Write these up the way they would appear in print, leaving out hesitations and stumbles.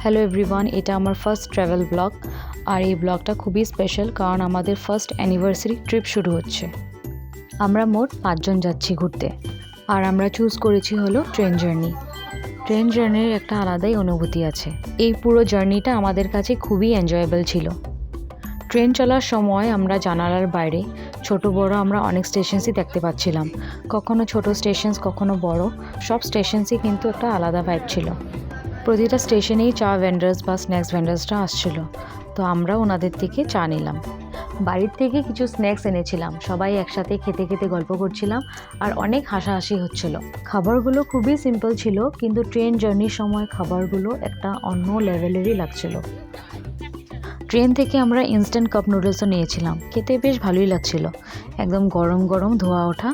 Hello everyone, এটা আমার first travel blog. আর এই ব্লগটা খুবই স্পেশাল কারণ আমাদের ফার্স্ট অ্যানিভার্সারি ট্রিপ শুরু হচ্ছে। আমরা মোট 5 জন যাচ্ছি ঘুরতে, আর আমরা চুজ করেছি হলো ট্রেন জার্নি। ট্রেন জার্নির একটা আলাদাই অনুভূতি আছে। এই পুরো জার্নিটা আমাদের কাছে খুবই এনজয়েবল ছিল। ট্রেন চলার সময় আমরা জানালার বাইরে ছোট বড় আমরা অনেক স্টেশনসই দেখতে পাচ্ছিলাম। কখনো ছোট স্টেশনস, কখনো বড়, সব স্টেশনসই কিন্তু একটা আলাদা ভাইব ছিল। প্রতিটা স্টেশনেই চা ভেন্ডার্স বা স্ন্যাক্স ভেন্ডার্সরা আসছিল, তো আমরা ওনাদের থেকে চা নিলাম। বাড়ির থেকে কিছু স্ন্যাক্স এনেছিলাম, সবাই একসাথে খেতে খেতে গল্প করছিলাম আর অনেক হাসাহাসি হচ্ছিল। খাবারগুলো খুবই সিম্পল ছিল, কিন্তু ট্রেন জার্নির সময় খাবারগুলো একটা অন্য লেভেলেরই লাগছিল। ট্রেন থেকে আমরা ইনস্ট্যান্ট কাপ নুডলসও নিয়েছিলাম, খেতে বেশ ভালোই লাগছিল। একদম গরম গরম ধোয়া ওঠা,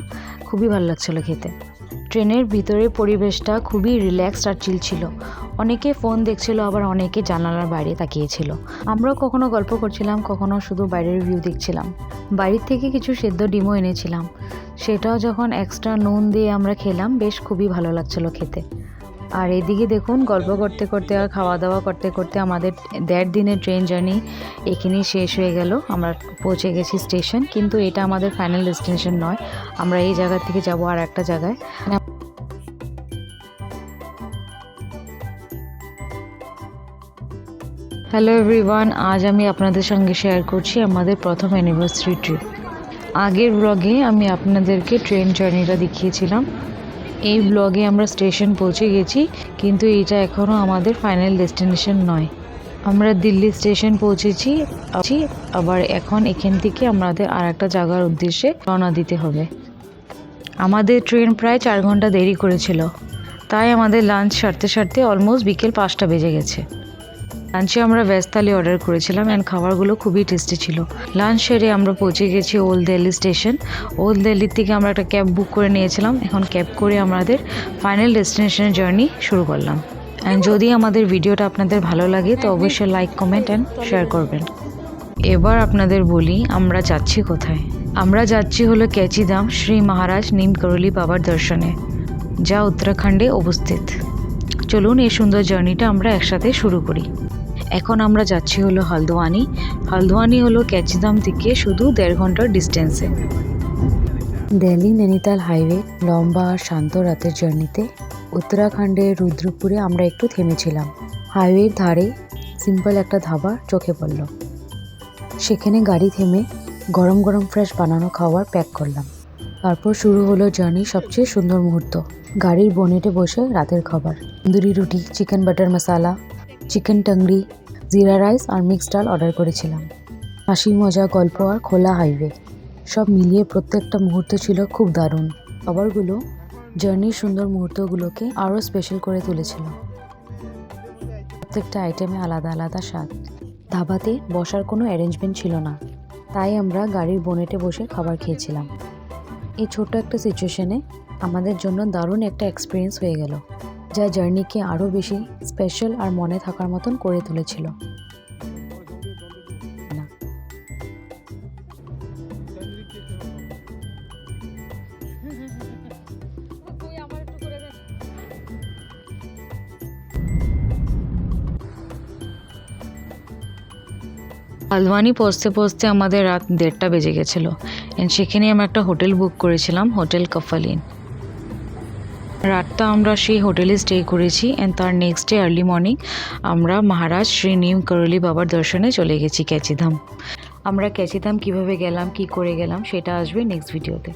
খুবই ভালো লাগছিল খেতে। ট্রেনের ভিতরের পরিবেশটা খুবই রিল্যাক্সড আর চিল ছিল। অনেকে ফোন দেখছিল, আবার অনেকে জানালার বাইরে তাকিয়েছিল। আমরাও কখনো গল্প করছিলাম, কখনো শুধু বাইরের ভিউ দেখছিলাম। বাড়ির থেকে কিছু সেদ্ধ ডিমও এনেছিলাম, সেটাও যখন এক্সট্রা নুন দিয়ে আমরা খেলাম, বেশ খুবই ভালো লাগছিল খেতে। আর এদিকে দেখুন, গল্প করতে করতে আর খাওয়া দাওয়া করতে করতে আমাদের 1.5 দিনের ট্রেন জার্নি এখানেই শেষ হয়ে গেল। আমরা পৌঁছে গেছি স্টেশন, কিন্তু এটা আমাদের ফাইনাল ডেস্টিনেশন নয়। আমরা এই জায়গা থেকে যাব আর একটা জায়গায়। হ্যালো এভরিওয়ান, আজ আমি আপনাদের সঙ্গে শেয়ার করছি আমাদের প্রথম অ্যানিভার্সারি ট্রিপ। আগের ব্লগে আমি আপনাদেরকে ট্রেন জার্নিটা দেখিয়েছিলাম। এই ব্লগে আমরা স্টেশন পৌঁছে গেছি, কিন্তু এটা এখনও আমাদের ফাইনাল ডেস্টিনেশন নয়। আমরা দিল্লি স্টেশন পৌঁছেছি, আবার এখন এখান থেকে আমাদের আর একটা জায়গার উদ্দেশ্যে রওনা দিতে হবে। আমাদের ট্রেন প্রায় 4 ঘন্টা দেরি করেছিল, তাই আমাদের লাঞ্চ সারতে সারতে অলমোস্ট বিকেল 5টা বেজে গেছে। লাঞ্চে আমরা ভেজ থালি অর্ডার করেছিলাম অ্যান্ড খাবারগুলো খুবই টেস্টি ছিল। লাঞ্চ সেরে আমরা পৌঁছে গেছি ওল্ড দিল্লি স্টেশন। ওল্ড দিল্লির থেকে আমরা একটা ক্যাব বুক করে নিয়েছিলাম। এখন ক্যাব করে আমাদের ফাইনাল ডেস্টিনেশনের জার্নি শুরু করলাম। অ্যান্ড যদি আমাদের ভিডিওটা আপনাদের ভালো লাগে তো অবশ্যই লাইক, কমেন্ট অ্যান্ড শেয়ার করবেন। এবার আপনাদের বলি আমরা যাচ্ছি কোথায়। আমরা যাচ্ছি হলো কেচিধাম শ্রী মহারাজ নিম করলি বাবার দর্শনে, যা উত্তরাখণ্ডে অবস্থিত। চলুন এই সুন্দর জার্নিটা আমরা একসাথে শুরু করি। এখন আমরা যাচ্ছি হলো হলদওয়ানি। হলদওয়ানি হলো কেচিধাম থেকে শুধু 1.5 ঘন্টার ডিস্টেন্সে। দিল্লি নৈনিতাল হাইওয়ে লম্বা আর শান্ত রাতের জার্নিতে উত্তরাখণ্ডের রুদ্রপুরে আমরা একটু থেমেছিলাম। হাইওয়ের ধারে সিম্পল একটা ধাবা চোখে পড়ল। সেখানে গাড়ি থেমে গরম গরম ফ্রেশ বানানো খাবার প্যাক করলাম। তারপর শুরু হলো জার্নির সবচেয়ে সুন্দর মুহূর্ত। গাড়ির বনেটে বসে রাতের খাবার, তন্দুরি রুটি, চিকেন বাটার মশালা, চিকেন টাংরি, জিরা রাইস আর মিক্সড ডাল অর্ডার করেছিলাম। হাসি, মজা, গল্প আর খোলা হাইওয়ে, সব মিলিয়ে প্রত্যেকটা মুহূর্ত ছিল খুব দারুণ। খাবারগুলো জার্নির সুন্দর মুহূর্তগুলোকে আরও স্পেশাল করে তুলেছিল। প্রত্যেকটা আইটেমে আলাদা আলাদা স্বাদ। ধাবাতে বসার কোনো অ্যারেঞ্জমেন্ট ছিল না, তাই আমরা গাড়ির বনেটে বসে খাবার খেয়েছিলাম। এই ছোট্ট একটা সিচুয়েশনে আমাদের জন্য দারুণ একটা এক্সপিরিয়েন্স হয়ে গেল, যা জার্নিকে আরও বেশি স্পেশাল আর মনে থাকার মতন করে তুলেছিল। হলদওয়ানি পৌঁছতে পৌঁছতে আমাদের রাত 1:30 বেজে গেছিলো। অ্যান্ড সেখানে আমরা একটা হোটেল বুক করেছিলাম, হোটেল কফালিন। রাতটা আমরা সেই হোটেলে স্টে করেছি অ্যান্ড তার নেক্সট ডে আর্লি মর্নিং আমরা মহারাজ শ্রী নিম করলি বাবার দর্শনে চলে গেছি কেচিধাম। আমরা কেচিধাম কীভাবে গেলাম, কী করে গেলাম, সেটা আসবে নেক্সট ভিডিওতে।